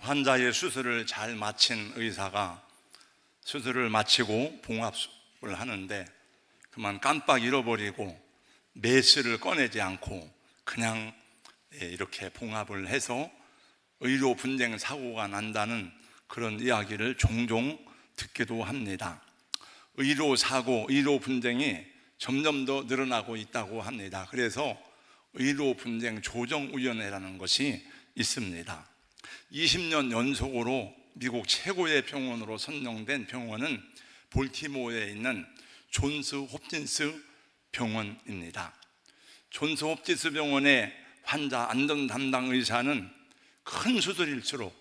환자의 수술을 잘 마친 의사가 수술을 마치고 봉합을 하는데 그만 깜빡 잃어버리고 메스를 꺼내지 않고 그냥 이렇게 봉합을 해서 의료 분쟁 사고가 난다는 그런 이야기를 종종 듣기도 합니다. 의료 사고, 의료 분쟁이 점점 더 늘어나고 있다고 합니다. 그래서 의료 분쟁 조정위원회라는 것이 있습니다. 20년 연속으로 미국 최고의 병원으로 선정된 병원은 볼티모어에 있는 존스 홉킨스 병원입니다. 존스 홉킨스 병원의 환자 안전 담당 의사는 큰 수술일수록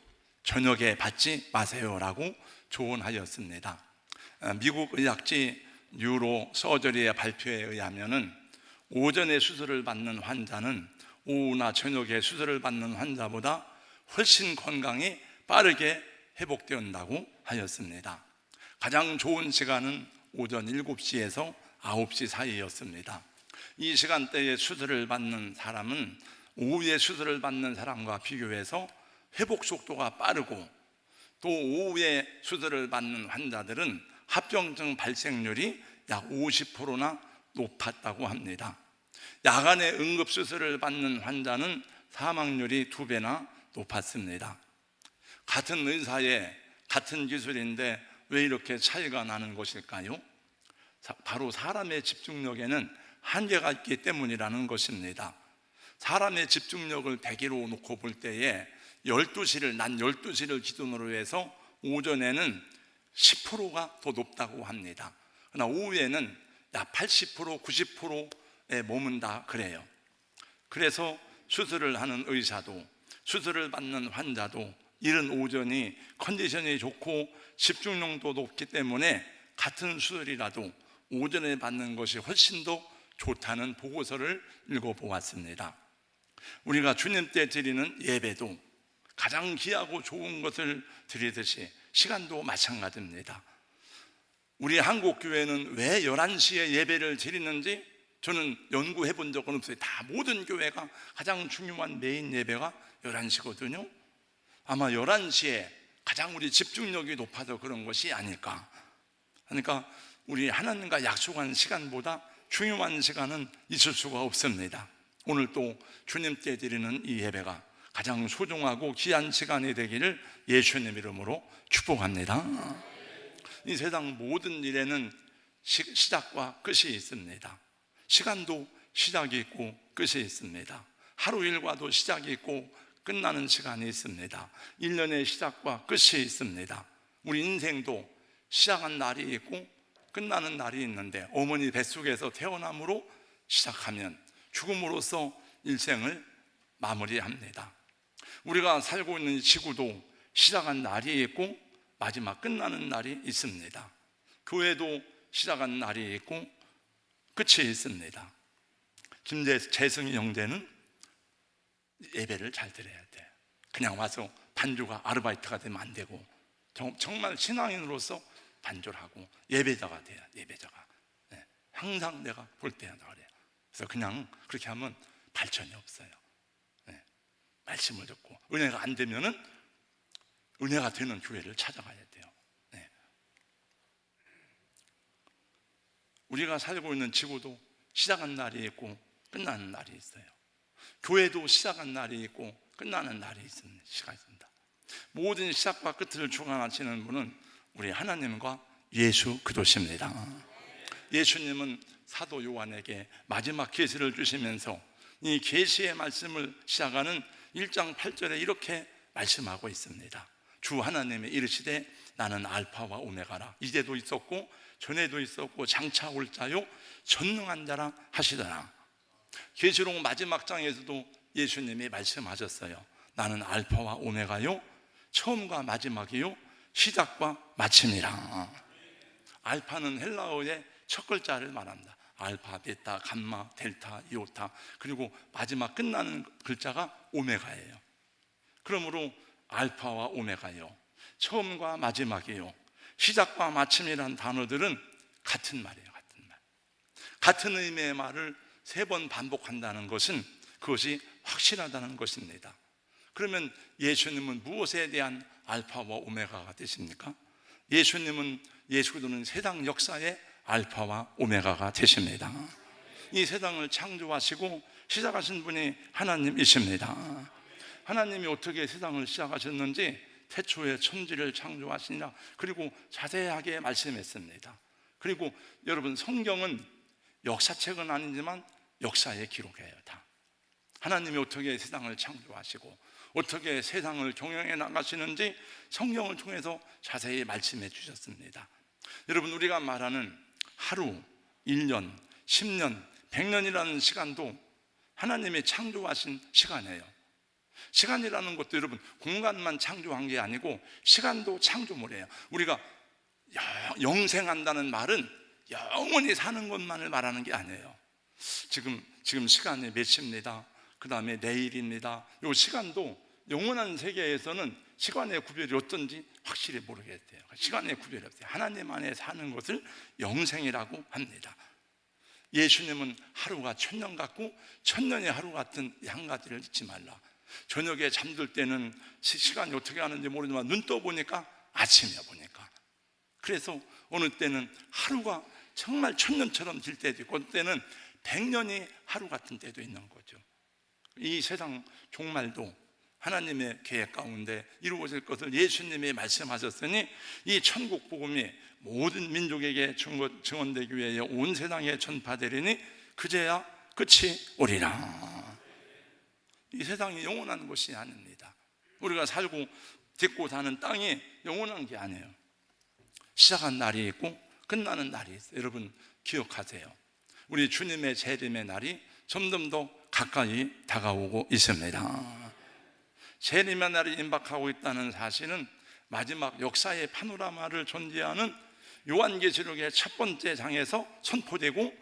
저녁에 받지 마세요라고 조언하였습니다. 미국 의학지 뉴로 서저리의 발표에 의하면은 오전에 수술을 받는 환자는 오후나 저녁에 수술을 받는 환자보다 훨씬 건강이 빠르게 회복된다고 하였습니다. 가장 좋은 시간은 오전 7시에서 9시 사이였습니다. 이 시간대에 수술을 받는 사람은 오후에 수술을 받는 사람과 비교해서 회복 속도가 빠르고 또 오후에 수술을 받는 환자들은 합병증 발생률이 약 50%나 높았다고 합니다. 야간에 응급수술을 받는 환자는 사망률이 2배나 높았습니다. 같은 의사의 같은 기술인데 왜 이렇게 차이가 나는 것일까요? 바로 사람의 집중력에는 한계가 있기 때문이라는 것입니다. 사람의 집중력을 100으로 놓고 볼 때에 낮 12시를 기준으로 해서 오전에는 10%가 더 높다고 합니다. 그러나 오후에는 약 80%, 90%에 머문다 그래요. 그래서 수술을 하는 의사도 수술을 받는 환자도 이른 오전이 컨디션이 좋고 집중력도 높기 때문에 같은 수술이라도 오전에 받는 것이 훨씬 더 좋다는 보고서를 읽어보았습니다. 우리가 주님 때 드리는 예배도 가장 귀하고 좋은 것을 드리듯이 시간도 마찬가지입니다. 우리 한국교회는 왜 11시에 예배를 드리는지 저는 연구해 본 적은 없어요. 다 모든 교회가 가장 중요한 메인 예배가 11시거든요. 아마 11시에 가장 우리 집중력이 높아서 그런 것이 아닐까. 그러니까 우리 하나님과 약속한 시간보다 중요한 시간은 있을 수가 없습니다. 오늘 또 주님 때 드리는 이 예배가 가장 소중하고 귀한 시간이 되기를 예수님 이름으로 축복합니다. 이 세상 모든 일에는 시작과 끝이 있습니다. 시간도 시작이 있고 끝이 있습니다. 하루 일과도 시작이 있고 끝나는 시간이 있습니다. 1년의 시작과 끝이 있습니다. 우리 인생도 시작한 날이 있고 끝나는 날이 있는데 어머니 뱃속에서 태어남으로 시작하면 죽음으로써 일생을 마무리합니다. 우리가 살고 있는 지구도 시작한 날이 있고 마지막 끝나는 날이 있습니다. 교회도 시작한 날이 있고 끝이 있습니다. 김재승이 형제는 예배를 잘 드려야 돼. 그냥 와서 반주가 아르바이트가 되면 안 되고 정말 신앙인으로서 반주를 하고 예배자가 돼야 예배자가. 항상 내가 볼 때마다 그래요. 그래서 그냥 그렇게 하면 발전이 없어요. 말씀을 듣고 은혜가 안 되면은 은혜가 되는 교회를 찾아가야 돼요. 우리가 살고 있는 지구도 시작한 날이 있고 끝나는 날이 있어요. 교회도 시작한 날이 있고 끝나는 날이 있습니다. 시간이 있습니다. 모든 시작과 끝을 주관하시는 분은 우리 하나님과 예수 그리스도십니다. 예수님은 사도 요한에게 마지막 계시를 주시면서 이 계시의 말씀을 시작하는 1장 8절에 이렇게 말씀하고 있습니다. 주 하나님의 이르시되 나는 알파와 오메가라. 이제도 있었고 전에도 있었고 장차 올 자요 전능한 자라 하시더라. 계시록 마지막 장에서도 예수님이 말씀하셨어요. 나는 알파와 오메가요 처음과 마지막이요 시작과 마침이라. 알파는 헬라어의 첫 글자를 말합니다. 알파, 베타, 감마, 델타, 이오타. 그리고 마지막 끝나는 글자가 오메가예요. 그러므로 알파와 오메가요 처음과 마지막이요 시작과 마침이라는 단어들은 같은 말이에요. 같은 말. 같은 의미의 말을 3번 반복한다는 것은 그것이 확실하다는 것입니다. 그러면 예수님은 무엇에 대한 알파와 오메가가 되십니까? 예수님은, 예수 그리스도는 세상 역사의 알파와 오메가가 되십니다. 이 세상을 창조하시고 시작하신 분이 하나님이십니다. 하나님이 어떻게 세상을 시작하셨는지 태초에 천지를 창조하시니라, 그리고 자세하게 말씀했습니다. 그리고 여러분, 성경은 역사책은 아니지만 역사의 기록이에요. 다 하나님이 어떻게 세상을 창조하시고 어떻게 세상을 경영해 나가시는지 성경을 통해서 자세히 말씀해 주셨습니다. 여러분, 우리가 말하는 하루, 1년, 10년, 100년이라는 시간도 하나님이 창조하신 시간이에요. 시간이라는 것도 여러분, 공간만 창조한 게 아니고 시간도 창조물이에요. 우리가 영생한다는 말은 영원히 사는 것만을 말하는 게 아니에요. 지금 시간이 몇 시입니다, 그 다음에 내일입니다. 이 시간도 영원한 세계에서는 시간의 구별이 어떤지 확실히 모르겠대요. 시간의 구별이 없어요. 하나님 안에 사는 것을 영생이라고 합니다. 예수님은 하루가 천년 같고 천년의 하루 같은 한 가지를 잊지 말라. 저녁에 잠들 때는 시간이 어떻게 하는지 모르지만 눈 떠보니까 아침이야 보니까. 그래서 어느 때는 하루가 정말 천년처럼 길 때도 있고 어느 때는 100년이 하루 같은 때도 있는 거죠. 이 세상 종말도 하나님의 계획 가운데 이루어질 것을 예수님이 말씀하셨으니 이 천국 복음이 모든 민족에게 증언되기 위해 온 세상에 전파되리니 그제야 끝이 오리라. 이 세상이 영원한 것이 아닙니다. 우리가 살고 딛고 사는 땅이 영원한 게 아니에요. 시작한 날이 있고 끝나는 날이 있어요. 여러분 기억하세요. 우리 주님의 재림의 날이 점점 더 가까이 다가오고 있습니다. 재림의 날이 임박하고 있다는 사실은 마지막 역사의 파노라마를 존재하는 요한계시록의 첫 번째 장에서 선포되고,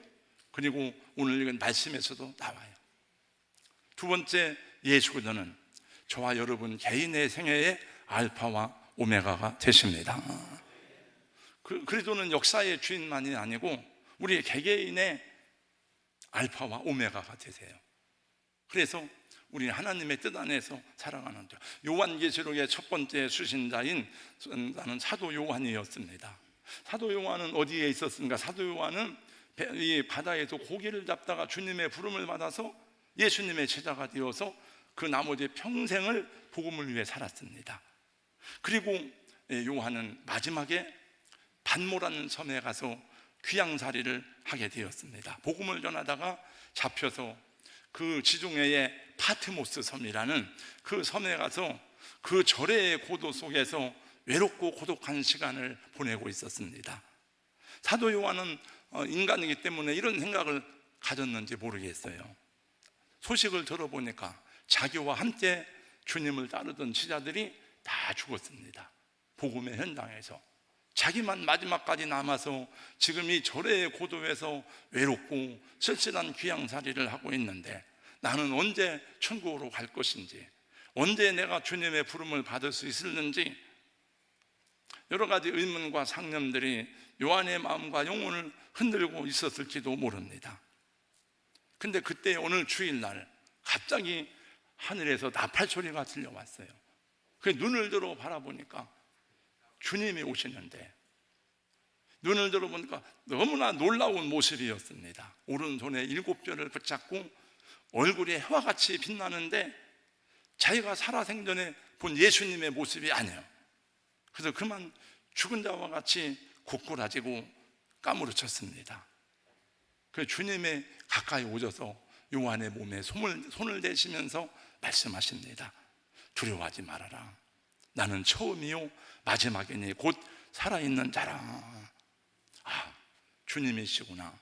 그리고 오늘 읽은 말씀에서도 나와요. 두 번째, 예수 그리스도는 저와 여러분 개인의 생애의 알파와 오메가가 되십니다. 그리스도는 역사의 주인만이 아니고 우리 개개인의 알파와 오메가가 되세요. 그래서 우리는 하나님의 뜻 안에서 살아가는 자, 요한계시록의 첫 번째 수신자인 나는 사도 요한이었습니다. 사도 요한은 어디에 있었습니까? 사도 요한은 이 바다에서 고기를 잡다가 주님의 부름을 받아서 예수님의 제자가 되어서 그 나머지 평생을 복음을 위해 살았습니다. 그리고 요한은 마지막에 반모라는 섬에 가서 귀양살이를 하게 되었습니다. 복음을 전하다가 잡혀서 그 지중해의 파트모스 섬이라는 그 섬에 가서 그 절의 고도 속에서 외롭고 고독한 시간을 보내고 있었습니다. 사도 요한은 인간이기 때문에 이런 생각을 가졌는지 모르겠어요. 소식을 들어보니까 자기와 함께 주님을 따르던 제자들이 다 죽었습니다. 복음의 현장에서 자기만 마지막까지 남아서 지금 이 절의 고도에서 외롭고 쓸쓸한 귀양살이를 하고 있는데 나는 언제 천국으로 갈 것인지, 언제 내가 주님의 부름을 받을 수 있을는지 여러 가지 의문과 상념들이 요한의 마음과 영혼을 흔들고 있었을지도 모릅니다. 근데 그때 오늘 주일날 갑자기 하늘에서 나팔 소리가 들려왔어요. 그 눈을 들어 바라보니까 주님이 오시는데, 눈을 들어보니까 너무나 놀라운 모습이었습니다. 오른손에 7뼈를 붙잡고 얼굴이 해와 같이 빛나는데 자기가 살아생전에 본 예수님의 모습이 아니에요. 그래서 그만 죽은 자와 같이 고꾸라지고 까무러쳤습니다. 그 주님의 가까이 오셔서 요한의 몸에 손을 대시면서 말씀하십니다. 두려워하지 말아라. 나는 처음이요 마지막이니 곧 살아있는 자라. 아, 주님이시구나.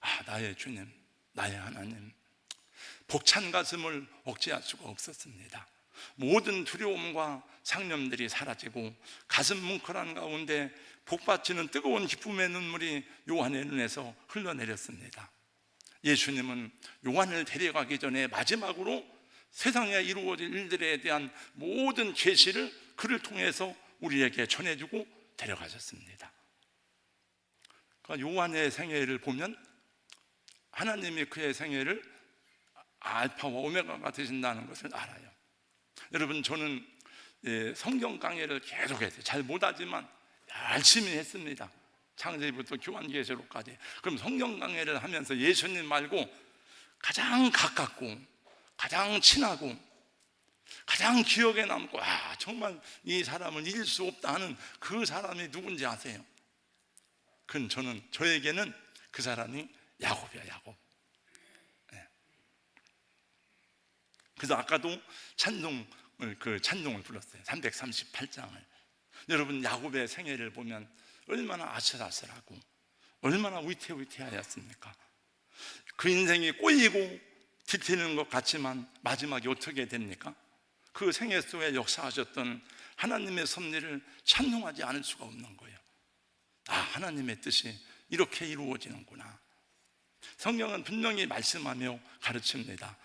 아, 나의 주님, 나의 하나님. 벅찬 가슴을 억제할 수가 없었습니다. 모든 두려움과 상념들이 사라지고 가슴 뭉클한 가운데 복받치는 뜨거운 기쁨의 눈물이 요한의 눈에서 흘러내렸습니다. 예수님은 요한을 데려가기 전에 마지막으로 세상에 이루어질 일들에 대한 모든 계시를 그를 통해서 우리에게 전해주고 데려가셨습니다. 그러니까 요한의 생애를 보면 하나님이 그의 생애를 알파와 오메가가 되신다는 것을 알아요. 여러분, 저는 성경 강의를 계속했어요. 잘 못하지만 열심히 했습니다. 창세기부터 요한계시록까지. 그럼 성경 강의를 하면서 예수님 말고 가장 가깝고 가장 친하고 가장 기억에 남고 정말 이 사람은 잊을 수 없다 하는 그 사람이 누군지 아세요? 저에게는 그 사람이 야곱이야, 야곱. 그래서 아까도 찬송을 불렀어요. 338장을. 여러분, 야곱의 생애를 보면 얼마나 아슬아슬하고 얼마나 위태위태하였습니까? 그 인생이 꼬이고 뒤틀리는 것 같지만 마지막에 어떻게 됩니까? 그 생애 속에 역사하셨던 하나님의 섭리를 찬송하지 않을 수가 없는 거예요. 하나님의 뜻이 이렇게 이루어지는구나. 성경은 분명히 말씀하며 가르칩니다.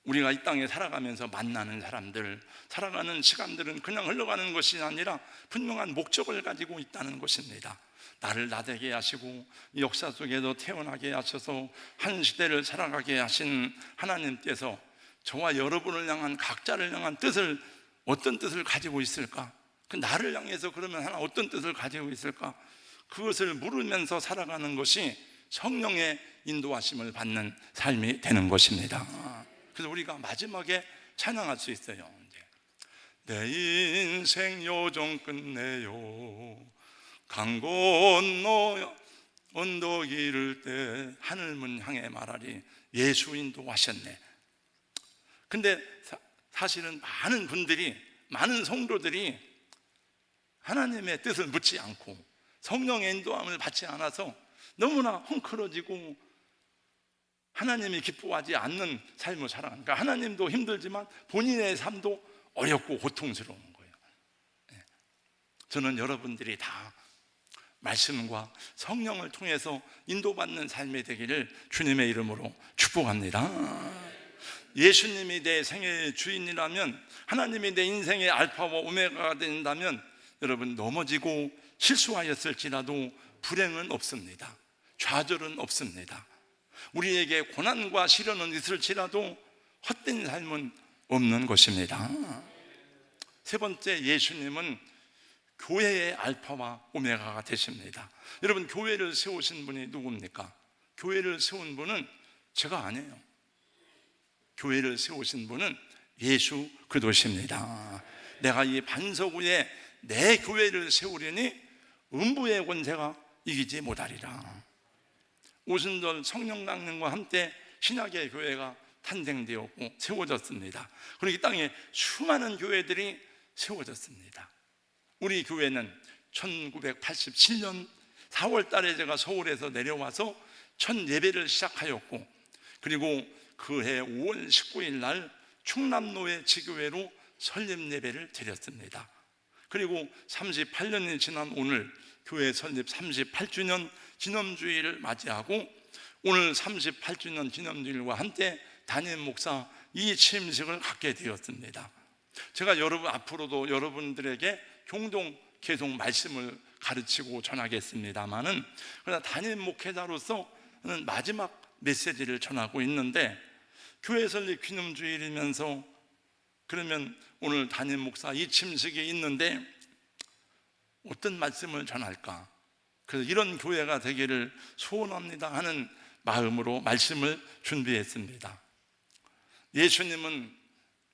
우리가 이 땅에 살아가면서 만나는 사람들, 살아가는 시간들은 그냥 흘러가는 것이 아니라 분명한 목적을 가지고 있다는 것입니다. 나를 나되게 하시고 역사 속에서 태어나게 하셔서 한 시대를 살아가게 하신 하나님께서 저와 여러분을 향한 각자를 향한 뜻을, 어떤 뜻을 가지고 있을까? 그 나를 향해서 그러면 어떤 뜻을 가지고 있을까? 그것을 물으면서 살아가는 것이 성령의 인도하심을 받는 삶이 되는 것입니다. 그래서 우리가 마지막에 찬양할 수 있어요. 내 인생 요정 끝내요, 강 건너 언덕 이를 때 하늘문 향해 말하리. 예수 인도하셨네. 근데 사실은 많은 성도들이 하나님의 뜻을 묻지 않고 성령의 인도함을 받지 않아서 너무나 헝클어지고 하나님이 기뻐하지 않는 삶을 살아가는 거예요. 하나님도 힘들지만 본인의 삶도 어렵고 고통스러운 거예요. 저는 여러분들이 다 말씀과 성령을 통해서 인도받는 삶이 되기를 주님의 이름으로 축복합니다. 예수님이 내 생애의 주인이라면, 하나님이 내 인생의 알파와 오메가가 된다면, 여러분, 넘어지고 실수하였을지라도 불행은 없습니다. 좌절은 없습니다. 우리에게 고난과 시련은 있을지라도 헛된 삶은 없는 것입니다. 세 번째, 예수님은 교회의 알파와 오메가가 되십니다. 여러분, 교회를 세우신 분이 누굽니까? 교회를 세운 분은 제가 아니에요. 교회를 세우신 분은 예수 그리스도십니다. 내가 이 반석 위에 내 교회를 세우려니 음부의 권세가 이기지 못하리라. 오순절 성령 강림과 함께 신약의 교회가 탄생되었고 세워졌습니다. 그리고 이 땅에 수많은 교회들이 세워졌습니다. 우리 교회는 1987년 4월 달에 제가 서울에서 내려와서 첫 예배를 시작하였고, 그리고 그해 5월 19일 날 충남로의 지교회로 설립 예배를 드렸습니다. 그리고 38년이 지난 오늘 교회 설립 38주년 기념주일을 맞이하고, 오늘 38주년 기념주일과 함께 담임 목사 이 취임식을 갖게 되었습니다. 제가 앞으로도 여러분들에게 종종 계속 말씀을 가르치고 전하겠습니다만은, 그러나 담임 목회자로서는 마지막 메시지를 전하고 있는데, 교회 설립 기념주일이면서 그러면 오늘 담임 목사 이 취임식이 있는데 어떤 말씀을 전할까? 그래서 이런 교회가 되기를 소원합니다 하는 마음으로 말씀을 준비했습니다. 예수님은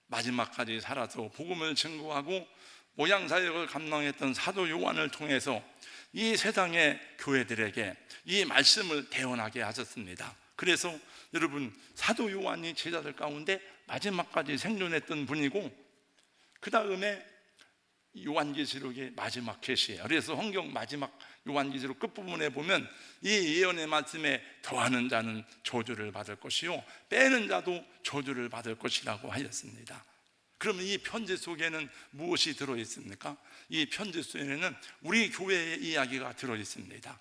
마지막까지 살아서 복음을 증거하고 모양사역을 감당했던 사도 요한을 통해서 이 세상의 교회들에게 이 말씀을 대언하게 하셨습니다. 그래서 여러분, 사도 요한이 제자들 가운데 마지막까지 생존했던 분이고, 그 다음에 요한계시록의 마지막 계시예요. 그래서 성경 마지막 요한계시록 끝부분에 보면 이 예언의 말씀에 더하는 자는 저주를 받을 것이요 빼는 자도 저주를 받을 것이라고 하였습니다. 그러면 이 편지 속에는 무엇이 들어있습니까? 이 편지 속에는 우리 교회의 이야기가 들어있습니다.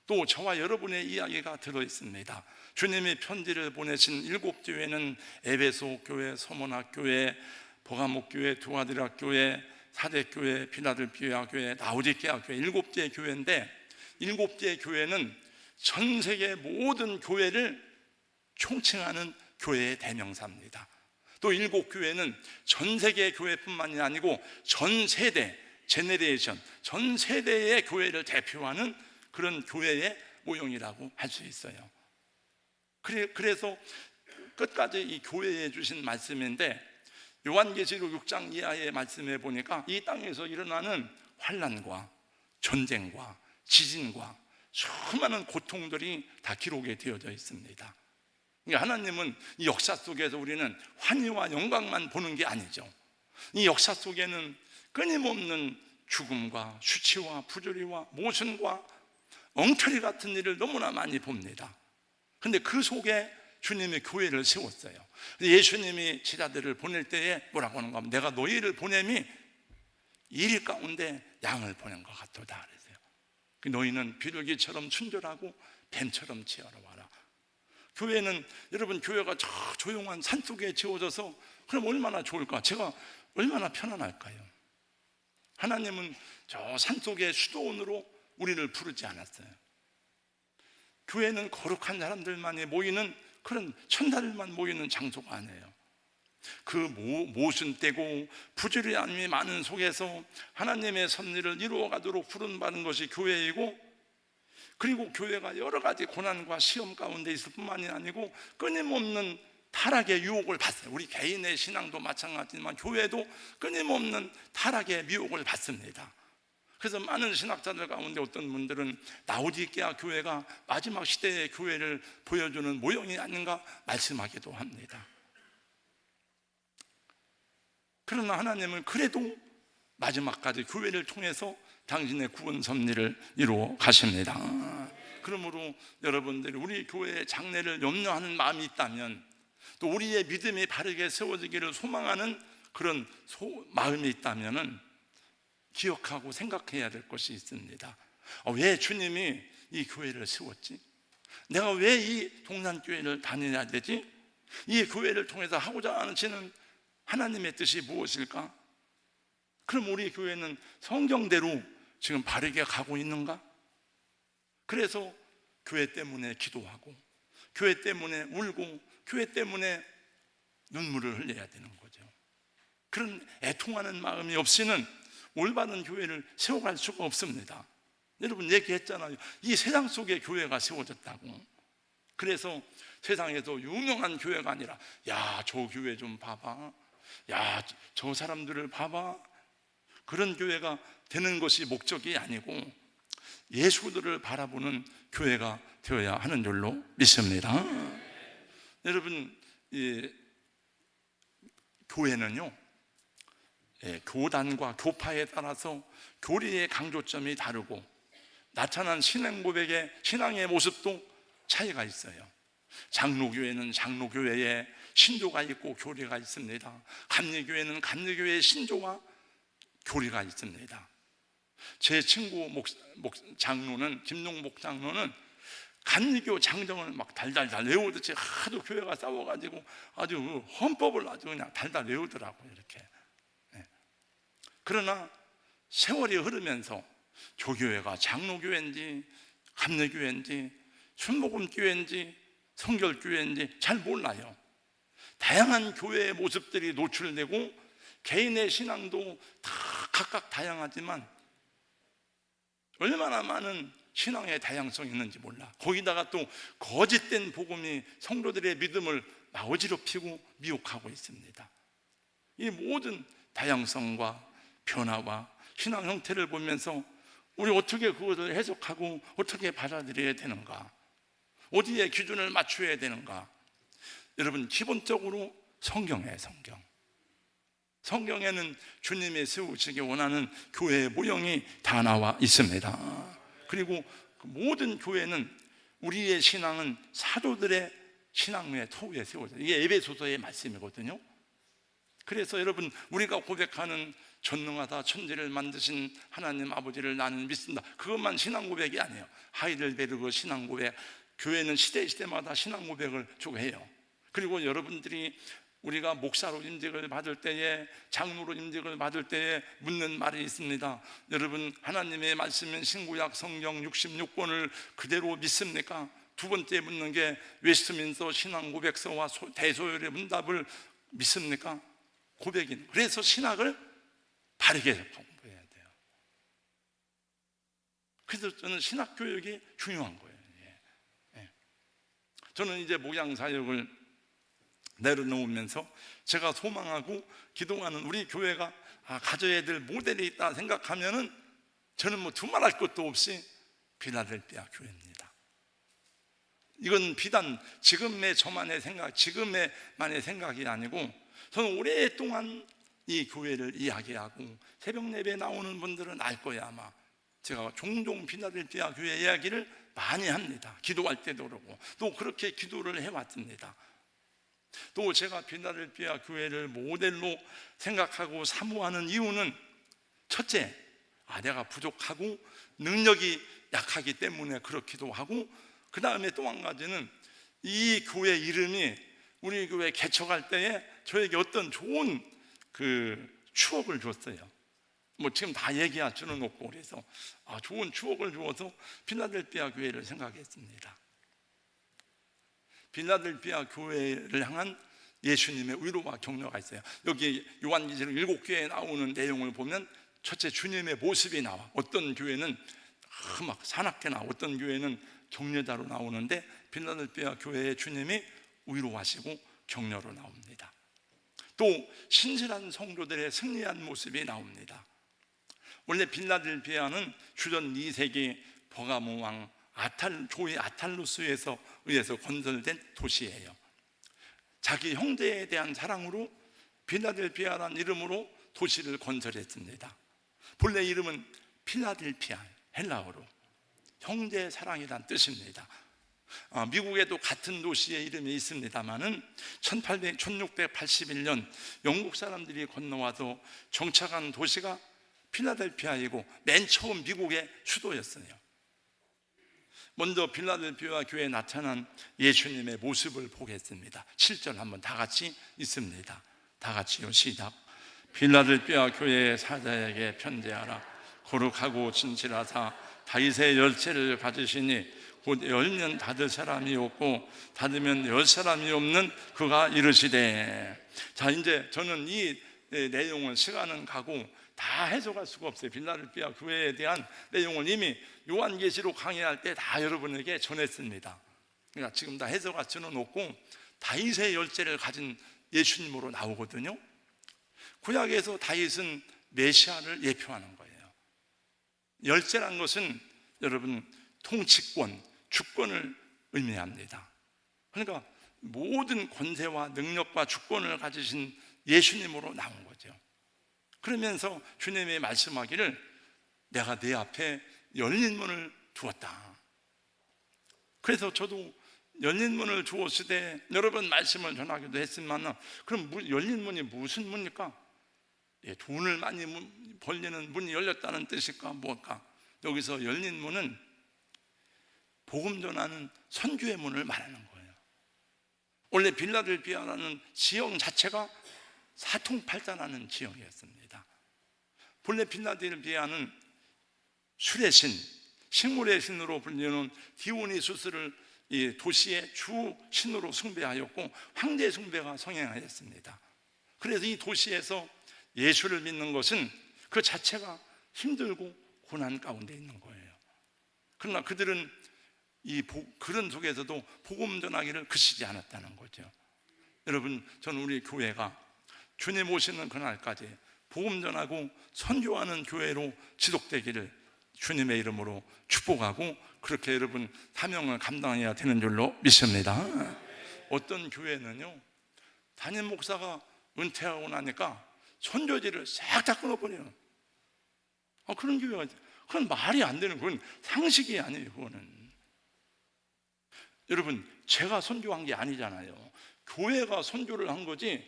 또 저와 여러분의 이야기가 들어있습니다. 주님이 편지를 보내신 7교회는 에베소 교회, 서문학 교회, 버가목 교회, 두아디라 교회, 사대교회, 필라델피아 교회, 라오디게아 교회, 7개의 교회인데, 7개의 교회는 전 세계 모든 교회를 총칭하는 교회의 대명사입니다. 또 7교회는 전 세계 교회뿐만이 아니고 전 세대, 제네레이션, 전 세대의 교회를 대표하는 그런 교회의 모형이라고 할 수 있어요. 그래서 끝까지 이 교회에 주신 말씀인데, 요한계시록 6장 이하의 말씀에 보니까 이 땅에서 일어나는 환난과 전쟁과 지진과 수많은 고통들이 다 기록에 되어져 있습니다. 그러니까 하나님은 이 역사 속에서 우리는 환희와 영광만 보는 게 아니죠. 이 역사 속에는 끊임없는 죽음과 수치와 부조리와 모순과 엉터리 같은 일을 너무나 많이 봅니다. 그런데 그 속에 주님이 교회를 세웠어요. 예수님이 제자들을 보낼 때에 뭐라고 하는가 하면, 내가 너희를 보냄이 일 가운데 양을 보낸 것 같도다 그랬어요. 너희는 비둘기처럼 순결하고 뱀처럼 지어라 와라. 교회는, 여러분, 교회가 저 조용한 산속에 지어져서 그럼 얼마나 좋을까? 제가 얼마나 편안할까요? 하나님은 저 산속의 수도원으로 우리를 부르지 않았어요. 교회는 거룩한 사람들만이 모이는 그런 천사들만 모이는 장소가 아니에요. 그 모순되고 부조리함이 많은 속에서 하나님의 섭리를 이루어가도록 부름받은 것이 교회이고, 그리고 교회가 여러 가지 고난과 시험 가운데 있을 뿐만이 아니고 끊임없는 타락의 유혹을 받어요. 우리 개인의 신앙도 마찬가지지만 교회도 끊임없는 타락의 미혹을 받습니다. 그래서 많은 신학자들 가운데 어떤 분들은 라오디게아 교회가 마지막 시대의 교회를 보여주는 모형이 아닌가 말씀하기도 합니다. 그러나 하나님은 그래도 마지막까지 교회를 통해서 당신의 구원 섭리를 이루어 가십니다. 그러므로 여러분들이 우리 교회의 장래를 염려하는 마음이 있다면, 또 우리의 믿음이 바르게 세워지기를 소망하는 그런 마음이 있다면 기억하고 생각해야 될 것이 있습니다. 왜 주님이 이 교회를 세웠지? 내가 왜 이 동산교회를 다녀야 되지? 이 교회를 통해서 하고자 하시는 하나님의 뜻이 무엇일까? 그럼 우리 교회는 성경대로 지금 바르게 가고 있는가? 그래서 교회 때문에 기도하고, 교회 때문에 울고, 교회 때문에 눈물을 흘려야 되는 거죠. 그런 애통하는 마음이 없이는 올바른 교회를 세워갈 수가 없습니다. 여러분 얘기했잖아요. 이 세상 속에 교회가 세워졌다고. 그래서 세상에서 유명한 교회가 아니라, 야, 저 교회 좀 봐봐, 야, 저 사람들을 봐봐, 그런 교회가 되는 것이 목적이 아니고 예수들을 바라보는 교회가 되어야 하는 줄로 믿습니다. 여러분, 교회는요, 교단과 교파에 따라서 교리의 강조점이 다르고 나타난 신앙 고백의 신앙의 모습도 차이가 있어요. 장로교회는 장로교회에 신조가 있고 교리가 있습니다. 감리교회는 감리교회의 신조와 교리가 있습니다. 제 친구 장로는, 김용복 장로는 감리교 장정을 막 달달달 외우듯이 하도 교회가 싸워가지고 아주 헌법을 아주 그냥 달달 외우더라고요, 이렇게. 그러나 세월이 흐르면서 조교회가 장로교회인지 감리교회인지 순복음교회인지 성결교회인지 잘 몰라요. 다양한 교회의 모습들이 노출되고 개인의 신앙도 다 각각 다양하지만 얼마나 많은 신앙의 다양성이 있는지 몰라. 거기다가 또 거짓된 복음이 성도들의 믿음을 어지럽히고 미혹하고 있습니다. 이 모든 다양성과 변화와 신앙 형태를 보면서 우리 어떻게 그것을 해석하고 어떻게 받아들여야 되는가, 어디에 기준을 맞춰야 되는가. 여러분, 기본적으로 성경이에요. 성경에는 주님이 세우시기 원하는 교회의 모형이 다 나와 있습니다. 그리고 모든 교회는, 우리의 신앙은 사도들의 신앙의 터위에 세워져요. 이게 에베소서의 말씀이거든요. 그래서 여러분, 우리가 고백하는 전능하다 천지를 만드신 하나님 아버지를 나는 믿습니다, 그것만 신앙 고백이 아니에요. 하이델베르그 신앙 고백, 교회는 시대마다 신앙 고백을 쭉 해요. 그리고 여러분들이 우리가 목사로 임직을 받을 때에, 장로로 임직을 받을 때에 묻는 말이 있습니다. 여러분, 하나님의 말씀인 신구약 성경 66권을 그대로 믿습니까? 두 번째 묻는 게 웨스트민스터 신앙 고백서와 대소열의 문답을 믿습니까? 고백인. 그래서 신학을 바르게 공부해야 돼요. 그래서 저는 신학 교육이 중요한 거예요. 저는 이제 목양 사역을 내려놓으면서 제가 소망하고 기도하는 우리 교회가 가져야 될 모델이 있다 생각하면은 저는 뭐 두말할 것도 없이 필라델피아 교회입니다. 이건 비단 지금의 저만의 생각, 지금의만의 생각이 아니고 저는 오랫동안 이 교회를 이야기하고 새벽 예배에 나오는 분들은 알 거야 아마. 제가 종종 필라델피아 교회 이야기를 많이 합니다. 기도할 때도 그러고 또 그렇게 기도를 해왔습니다. 또 제가 필라델피아 교회를 모델로 생각하고 사모하는 이유는 첫째, 내가 부족하고 능력이 약하기 때문에 그렇기도 하고, 그 다음에 또 한 가지는 이 교회 이름이 우리 교회 개척할 때에 저에게 어떤 좋은 추억을 줬어요. 뭐 지금 다 얘기할 수는 없고, 그래서 좋은 추억을 주어서 필라델피아 교회를 생각했습니다. 필라델피아 교회를 향한 예수님의 위로와 격려가 있어요. 여기 요한계시록 7교회에 나오는 내용을 보면 첫째, 주님의 모습이 나와. 어떤 교회는 막 사납게 나와, 어떤 교회는 격려자로 나오는데 필라델피아 교회의 주님이 위로하시고 격려로 나옵니다. 또 신실한 성도들의 승리한 모습이 나옵니다. 원래 필라델피아는 주전 2세기 버가모 왕 조이 아탈루스에서 의해서 건설된 도시예요. 자기 형제에 대한 사랑으로 필라델피아라는 이름으로 도시를 건설했습니다. 본래 이름은 필라델피아, 헬라어로 형제의 사랑이란 뜻입니다. 미국에도 같은 도시의 이름이 있습니다만은 1681년 영국 사람들이 건너와서 정착한 도시가 필라델피아이고 맨 처음 미국의 수도였어요. 먼저 필라델피아 교회에 나타난 예수님의 모습을 보겠습니다. 7절 한번 다 같이 읽습니다. 다 같이요, 시작. 필라델피아 교회의 사자에게 편지하라. 거룩하고 진실하사 다윗의 열쇠를 가지시니 곧 열면 닫을 사람이 없고 닫으면 열 사람이 없는 그가 이르시되. 자, 이제 저는 이 내용은 시간은 가고 다 해석할 수가 없어요. 필라델피아 교회에 대한 내용을 이미 요한계시록 강의할 때 다 여러분에게 전했습니다. 그러니까 지금 다 해석할 수는 없고 다윗의 열쇠를 가진 예수님으로 나오거든요. 구약에서 다윗은 메시아를 예표하는 거예요. 열쇠란 것은 여러분 통치권, 주권을 의미합니다. 그러니까 모든 권세와 능력과 주권을 가지신 예수님으로 나온 거죠. 그러면서 주님이 말씀하기를 내가 네 앞에 열린 문을 두었다. 그래서 저도 열린 문을 주었을 때 여러 번 말씀을 전하기도 했지만, 그럼 열린 문이 무슨 문입니까? 돈을 많이 벌리는 문이 열렸다는 뜻일까 뭘까? 여기서 열린 문은 복음 전하는 선교의 문을 말하는 거예요. 원래 필라델피아라는 지역 자체가 사통팔자라는 지역이었습니다. 본래 필라델피아는 술의 신, 식물의 신으로 불리는 디오니수스를 이 도시의 주 신으로 숭배하였고 황제 숭배가 성행하였습니다. 그래서 이 도시에서 예수를 믿는 것은 그 자체가 힘들고 고난 가운데 있는 거예요. 그러나 그들은 그런 속에서도 복음 전하기를 그치지 않았다는 거죠. 여러분, 저는 우리 교회가 주님 오시는 그날까지 복음 전하고 선교하는 교회로 지속되기를 주님의 이름으로 축복하고, 그렇게 여러분 사명을 감당해야 되는 줄로 믿습니다. 어떤 교회는요, 담임 목사가 은퇴하고 나니까 선교지를 싹 다 끊어버려요. 그런 교회가, 그건 말이 안 되는, 그건 상식이 아니에요. 그거는 여러분, 제가 선교한 게 아니잖아요. 교회가 선교를 한 거지.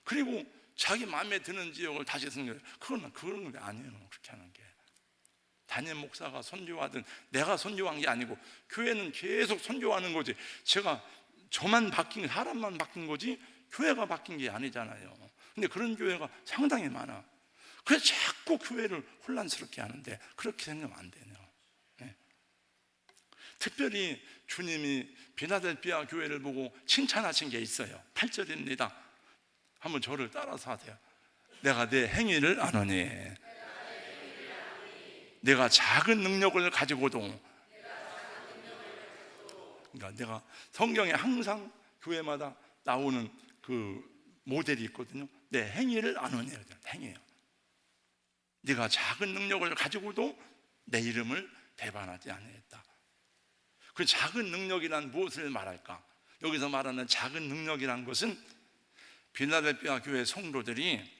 그리고 자기 마음에 드는 지역을 다시 선교해요. 그런 게 아니에요. 그렇게 하는 게. 담임 목사가 선교하든 내가 선교한 게 아니고 교회는 계속 선교하는 거지. 저만 바뀐, 사람만 바뀐 거지 교회가 바뀐 게 아니잖아요. 근데 그런 교회가 상당히 많아. 그래서 자꾸 교회를 혼란스럽게 하는데 그렇게 생각하면 안 되네요. 네. 특별히 주님이 필라델피아 교회를 보고 칭찬하신 게 있어요. 8절입니다. 한번 저를 따라서 하세요. 내가 내 행위를 아노니. 내가 작은 능력을 가지고도, 그러니까 내가 성경에 항상 교회마다 나오는 그 모델이 있거든요. 내 행위를 아노니. 행위예요. 네가 작은 능력을 가지고도 내 이름을 배반하지 아니했다. 그 작은 능력이란 무엇을 말할까? 여기서 말하는 작은 능력이란 것은 빌라델피아 교회 성도들이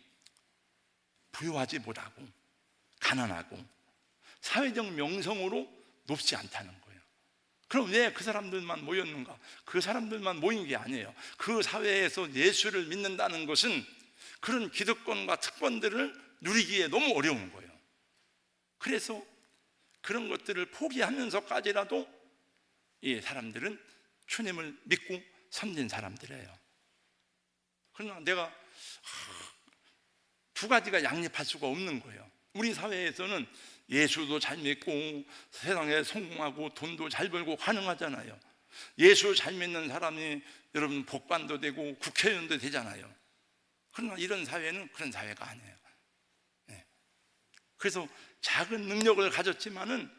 부유하지 못하고 가난하고 사회적 명성으로 높지 않다는 거예요. 그럼 왜 그 사람들만 모였는가? 그 사람들만 모인 게 아니에요. 그 사회에서 예수를 믿는다는 것은 그런 기득권과 특권들을 누리기에 너무 어려운 거예요. 그래서 그런 것들을 포기하면서까지라도 이 사람들은 주님을 믿고 섬긴 사람들이에요. 그러나 내가 두 가지가 양립할 수가 없는 거예요. 우리 사회에서는 예수도 잘 믿고 세상에 성공하고 돈도 잘 벌고 가능하잖아요. 예수 잘 믿는 사람이 여러분 법관도 되고 국회의원도 되잖아요. 그러나 이런 사회는 그런 사회가 아니에요. 그래서 작은 능력을 가졌지만은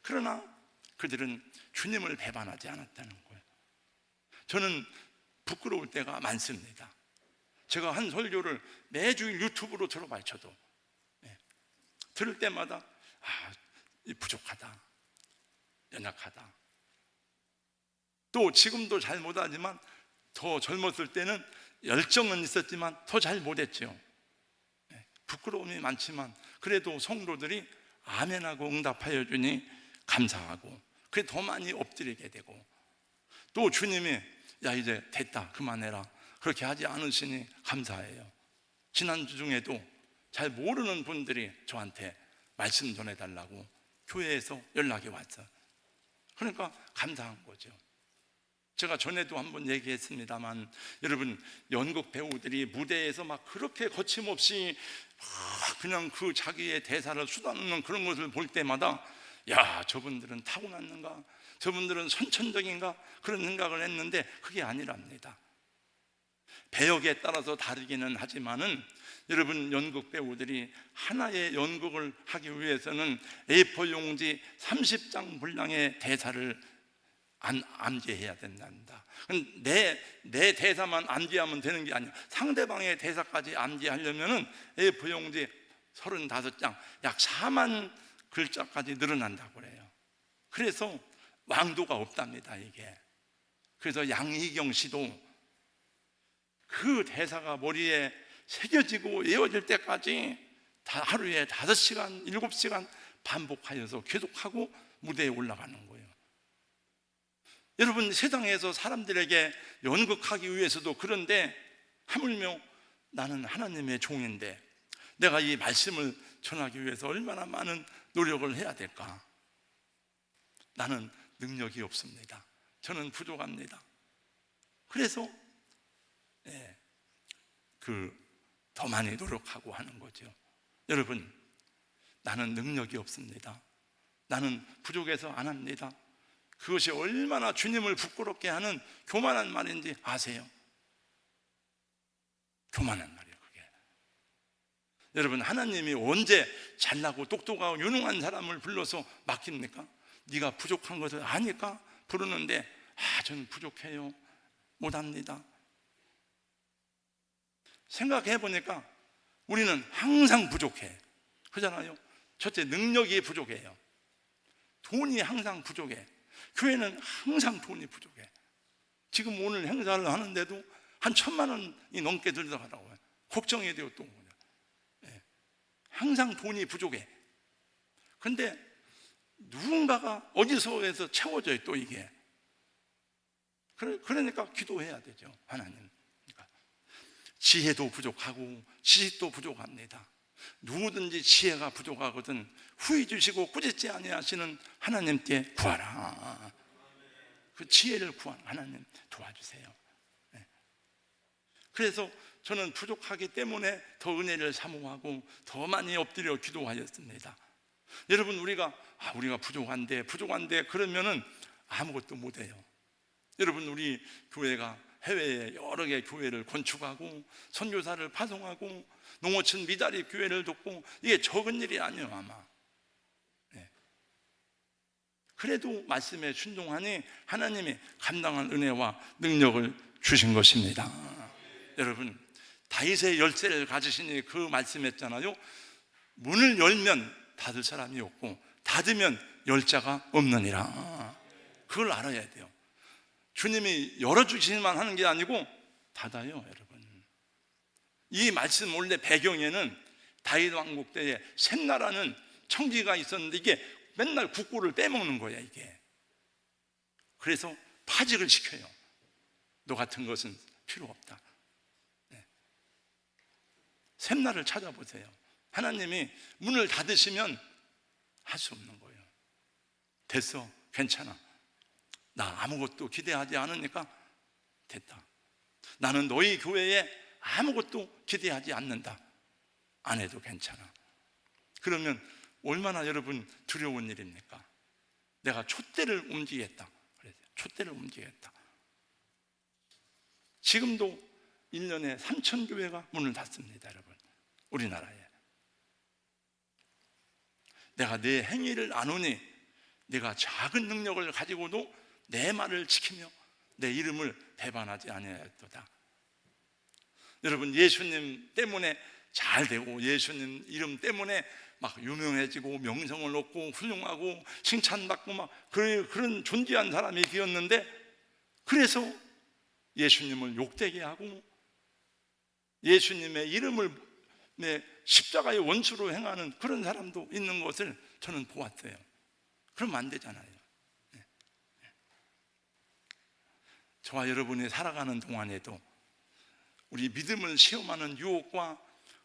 그러나 그들은 주님을 배반하지 않았다는 거예요. 저는 부끄러울 때가 많습니다. 제가 한 설교를 매주일 유튜브로 들어봐요. 저도 들을 때마다 부족하다, 연약하다. 또 지금도 잘 못하지만 더 젊었을 때는 열정은 있었지만 더 잘 못했죠. 부끄러움이 많지만 그래도 성도들이 아멘하고 응답하여 주니 감사하고, 그래 더 많이 엎드리게 되고, 또 주님이 야 이제 됐다 그만해라 그렇게 하지 않으시니 감사해요. 지난주 중에도 잘 모르는 분들이 저한테 말씀 전해달라고 교회에서 연락이 왔어요. 그러니까 감사한 거죠. 제가 전에도 한번 얘기했습니다만 여러분, 연극 배우들이 무대에서 막 그렇게 거침없이 그냥 그 자기의 대사를 쏟아놓는 그런 것을 볼 때마다 야 저분들은 타고났는가, 저분들은 선천적인가 그런 생각을 했는데 그게 아니랍니다. 배역에 따라서 다르기는 하지만은 여러분, 연극 배우들이 하나의 연극을 하기 위해서는 A4 용지 30장 분량의 대사를 암기해야 된단다. 내 대사만 암기하면 되는 게 아니야. 상대방의 대사까지 암기하려면은 A4 용지 35장, 약 4만 글자까지 늘어난다고 그래요. 그래서 왕도가 없답니다, 이게. 그래서 양희경 씨도 그 대사가 머리에 새겨지고 외워질 때까지 하루에 5시간, 7시간 반복하여서 계속하고 무대에 올라가는 거예요. 여러분, 세상에서 사람들에게 연극하기 위해서도 그런데 하물며 나는 하나님의 종인데 내가 이 말씀을 전하기 위해서 얼마나 많은 노력을 해야 될까? 나는 능력이 없습니다. 저는 부족합니다. 그래서 더 많이 노력하고 하는 거죠. 여러분, 나는 능력이 없습니다. 나는 부족해서 안 합니다. 그것이 얼마나 주님을 부끄럽게 하는 교만한 말인지 아세요? 교만한 말이에요, 그게. 여러분, 하나님이 언제 잘나고 똑똑하고 유능한 사람을 불러서 맡깁니까? 네가 부족한 것을 아니까 부르는데 저는 부족해요, 못합니다. 생각해 보니까 우리는 항상 부족해. 그러잖아요. 첫째, 능력이 부족해요. 돈이 항상 부족해. 교회는 항상 돈이 부족해. 지금 오늘 행사를 하는데도 한 1,000만 원이 넘게 들어가더라고요. 걱정이 돼요, 또. 항상 돈이 부족해. 근데 누군가가 어디서 해서 채워져요, 또 이게. 그러니까 기도해야 되죠, 하나님. 지혜도 부족하고 지식도 부족합니다. 누구든지 지혜가 부족하거든 후히 주시고 꾸짖지 아니하시는 하나님께 구하라. 그 지혜를 구하는 하나님 도와주세요. 그래서 저는 부족하기 때문에 더 은혜를 사모하고 더 많이 엎드려 기도하였습니다. 여러분, 우리가 부족한데 그러면은 아무것도 못해요. 여러분, 우리 교회가 해외에 여러 개의 교회를 건축하고 선교사를 파송하고 농어촌 미다리 교회를 돕고, 이게 적은 일이 아니에요 아마. 네. 그래도 말씀에 순종하니 하나님이 감당할 은혜와 능력을 주신 것입니다. 여러분, 다윗의 열쇠를 가지시니 그 말씀했잖아요. 문을 열면 닫을 사람이 없고 닫으면 열 자가 없느니라. 그걸 알아야 돼요. 주님이 열어주시기만 하는 게 아니고 닫아요. 여러분, 이 말씀 원래 배경에는 다윗 왕국 때에 셋나라는 청지가 있었는데 이게 맨날 국고를 빼먹는 거야 이게. 그래서 파직을 시켜요. 너 같은 것은 필요 없다. 네. 셋나를 찾아보세요. 하나님이 문을 닫으시면 할 수 없는 거예요. 됐어, 괜찮아, 나 아무것도 기대하지 않으니까 됐다. 나는 너희 교회에 아무것도 기대하지 않는다. 안 해도 괜찮아. 그러면 얼마나 여러분 두려운 일입니까? 내가 촛대를 옮기겠다. 촛대를 옮기겠다. 지금도 1년에 3,000교회가 문을 닫습니다. 여러분, 우리나라에. 내가 내 행위를 아노니 내가 작은 능력을 가지고도 내 말을 지키며 내 이름을 배반하지 아니하였도다. 여러분, 예수님 때문에 잘 되고 예수님 이름 때문에 막 유명해지고 명성을 얻고 훌륭하고 칭찬받고 막 그런 존귀한 사람이 되었는데, 그래서 예수님을 욕되게 하고 예수님의 이름을 십자가의 원수로 행하는 그런 사람도 있는 것을 저는 보았어요. 그러면 안 되잖아요. 저와 여러분이 살아가는 동안에도 우리 믿음을 시험하는 유혹과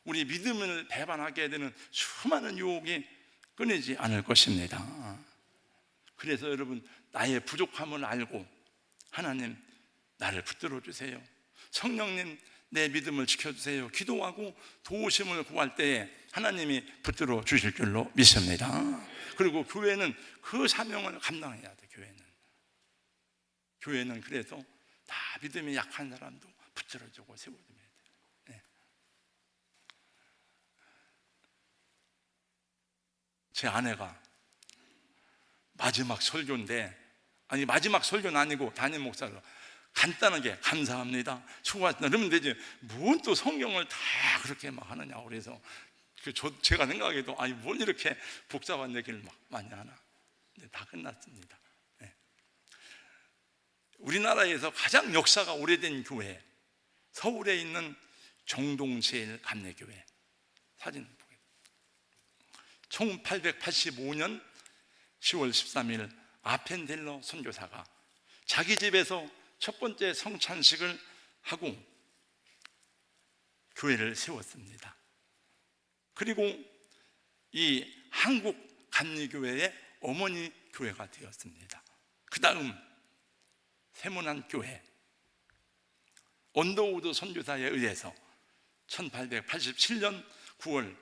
우리 믿음을 배반하게 되는 수많은 유혹이 끊이지 않을 것입니다. 그래서 여러분, 나의 부족함을 알고 하나님 나를 붙들어 주세요, 성령님 내 믿음을 지켜주세요, 기도하고 도우심을 구할 때에 하나님이 붙들어 주실 줄로 믿습니다. 그리고 교회는 그 사명을 감당해야 돼. 교회는 그래서 다 믿음이 약한 사람도 붙들어주고 세워줘야 돼요. 네. 제 아내가 마지막 설교인데, 아니 마지막 설교는 아니고 담임 목사로 간단하게 감사합니다, 수고하셨습니다 그러면 되지, 뭔 또 성경을 다 그렇게 막 하느냐. 그래서 제가 생각해도 아니 뭘 이렇게 복잡한 얘기를 막 많이 하나. 네, 다 끝났습니다. 네. 우리나라에서 가장 역사가 오래된 교회, 서울에 있는 정동제일감례교회 사진 보겠습니다. 1885년 10월 13일 아펜델러 선교사가 자기 집에서 첫 번째 성찬식을 하고 교회를 세웠습니다. 그리고 이 한국 감리교회의 어머니 교회가 되었습니다. 그 다음 세문안 교회, 언더우드 선교사에 의해서 1887년 9월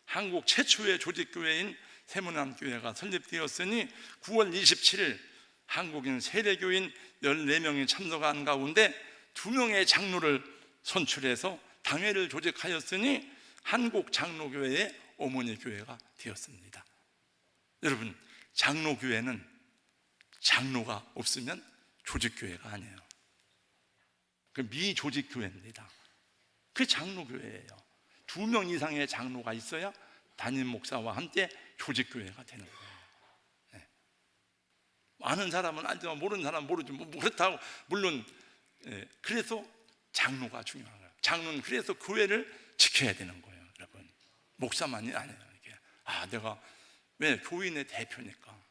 한국 최초의 조직교회인 세문안 교회가 설립되었으니 9월 27일 한국인 세례교인 14명이 참석한 가운데 2명의 장로를 선출해서 당회를 조직하였으니 한국 장로교회의 어머니 교회가 되었습니다. 여러분, 장로교회는 장로가 없으면 조직교회가 아니에요. 그 미조직교회입니다. 그게 장로교회예요. 2명 이상의 장로가 있어야 담임 목사와 함께 조직교회가 되는 거예요. 네. 아는 사람은 알지만 모르는 사람은 모르지. 뭐 그렇다고 물론 그래서 장로가 중요한 거예요. 장로는 그래서 교회를 지켜야 되는 거예요. 여러분, 목사만이 아니에요. 이게 내가 왜 교인의 대표니까.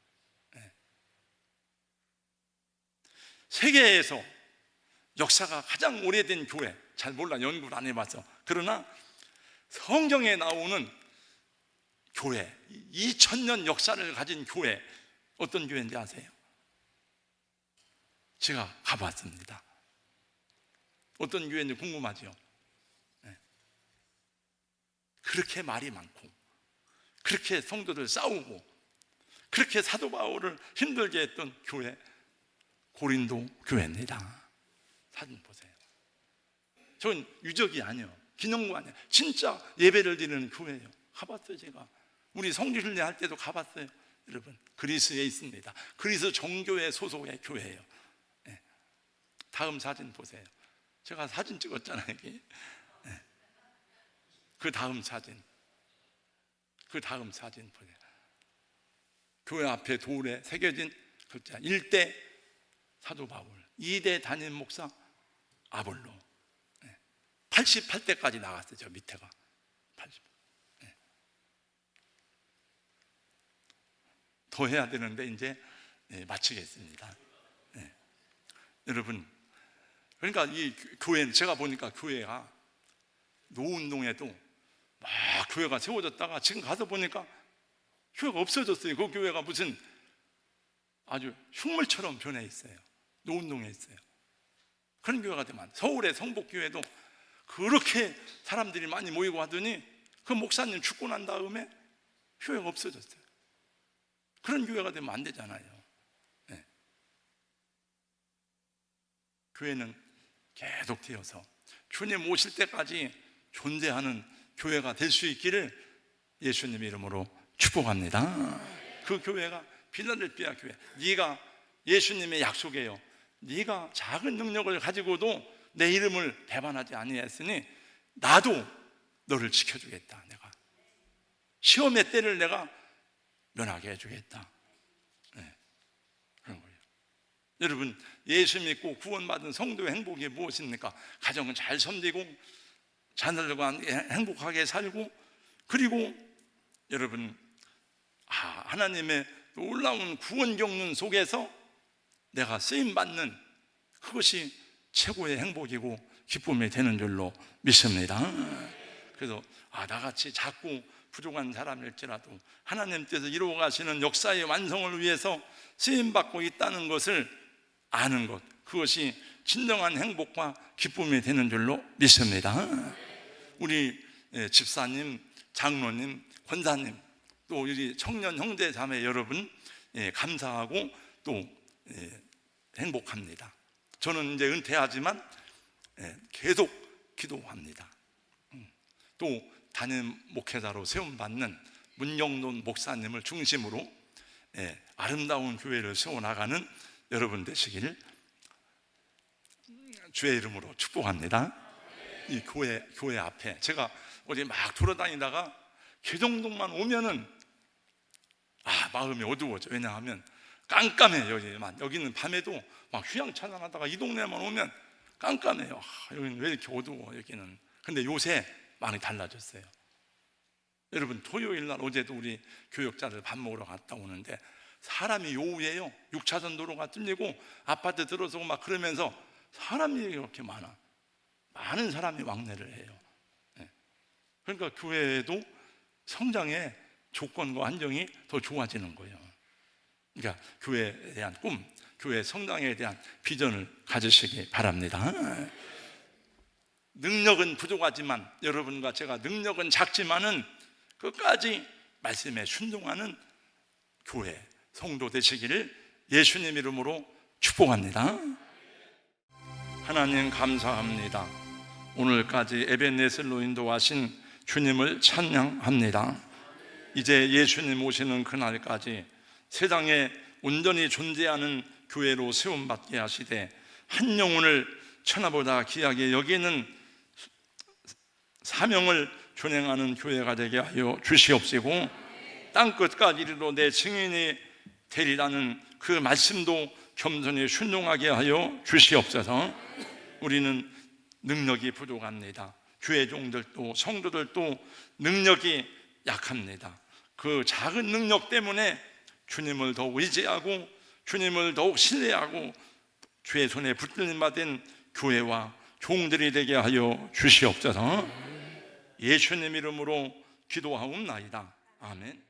네. 세계에서 역사가 가장 오래된 교회, 잘 몰라, 연구를 안 해봐서. 그러나 성경에 나오는 교회, 2000년 역사를 가진 교회, 어떤 교회인지 아세요? 제가 가봤습니다. 어떤 교회인지 궁금하죠? 네. 그렇게 말이 많고, 그렇게 성도들 싸우고, 그렇게 사도 바울을 힘들게 했던 교회, 고린도 교회입니다. 사진 보세요. 저건 유적이 아니에요. 기념관 아니에요. 진짜 예배를 드리는 교회예요. 가봤어요. 제가 우리 성지순례 할 때도 가봤어요. 여러분, 그리스에 있습니다. 그리스 정교회 소속의 교회예요. 네. 다음 사진 보세요. 제가 사진 찍었잖아요. 여기. 네. 그 다음 사진 보세요. 교회 앞에 돌에 새겨진 글자 1대 사도 바울, 2대 담임 목사 아볼로. 88대까지 나갔어요. 저 밑에가 80. 더 해야 되는데 이제 마치겠습니다. 여러분, 그러니까 이 교회는 제가 보니까 교회가 노운동에도 막 교회가 세워졌다가 지금 가서 보니까 교회가 없어졌어요. 그 교회가 무슨 아주 흉물처럼 변해 있어요. 노운동에 있어요. 그런 교회가 되면 서울의 성복교회도 그렇게 사람들이 많이 모이고 하더니 그 목사님 죽고 난 다음에 교회가 없어졌어요. 그런 교회가 되면 안 되잖아요. 네. 교회는 계속 되어서 주님 오실 때까지 존재하는 교회가 될 수 있기를 예수님 이름으로 축복합니다. 그 교회가 필라델피아 교회, 네가 예수님의 약속이에요. 네가 작은 능력을 가지고도 내 이름을 배반하지 아니했으니 나도 너를 지켜주겠다. 내가 시험의 때를 내가 면하게 해주겠다. 네, 그런 거예요. 여러분, 예수 믿고 구원받은 성도의 행복이 무엇입니까? 가정은 잘 섬기고 자녀들과 행복하게 살고, 그리고 여러분 하나님의 놀라운 구원 경륜 속에서 내가 쓰임받는 그것이 최고의 행복이고 기쁨이 되는 줄로 믿습니다. 그래서 나같이 작고 부족한 사람일지라도 하나님께서 이루어 가시는 역사의 완성을 위해서 쓰임받고 있다는 것을 아는 것, 그것이 진정한 행복과 기쁨이 되는 줄로 믿습니다. 우리 집사님, 장로님, 권사님, 또 우리 청년 형제 자매 여러분 감사하고 또 행복합니다. 저는 이제 은퇴하지만 계속 기도합니다. 또 담임 목회자로 세움받는 문영돈 목사님을 중심으로 아름다운 교회를 세워나가는 여러분 되시길 주의 이름으로 축복합니다. 이 교회 앞에 제가 어디 막 돌아다니다가 개정동만 오면은 마음이 어두워져. 왜냐하면 깜깜해요. 여기는 밤에도 막 휘황찬란하다가 이 동네만 오면 깜깜해요. 여기는 왜 이렇게 어두워 여기는. 근데 요새 많이 달라졌어요. 여러분, 토요일 날 어제도 우리 교역자들 밥 먹으러 갔다 오는데 사람이 요우예요. 6차선 도로가 뚫리고 아파트 들어서고 막 그러면서 사람이 이렇게 많은 사람이 왕래를 해요. 그러니까 교회도 성장의 조건과 환경이 더 좋아지는 거예요. 그러니까 교회에 대한 꿈, 교회 성장에 대한 비전을 가지시기 바랍니다. 능력은 부족하지만, 여러분과 제가 능력은 작지만은 끝까지 말씀에 순종하는 교회, 성도 되시기를 예수님 이름으로 축복합니다. 하나님 감사합니다. 오늘까지 에벤네셀로 인도하신 주님을 찬양합니다. 이제 예수님 오시는 그날까지 세상에 온전히 존재하는 교회로 세움받게 하시되 한 영혼을 천하보다 귀하게 여기는 사명을 준행하는 교회가 되게 하여 주시옵시고, 땅끝까지 이르러 내 증인이 되리라는 그 말씀도 겸손히 순종하게 하여 주시옵소서. 우리는 능력이 부족합니다. 교회 종들도 성도들도 능력이 약합니다. 그 작은 능력 때문에 주님을 더욱 의지하고 주님을 더욱 신뢰하고 주의 손에 붙들림 받은 교회와 종들이 되게 하여 주시옵소서. 예수님 이름으로 기도하옵나이다. 아멘.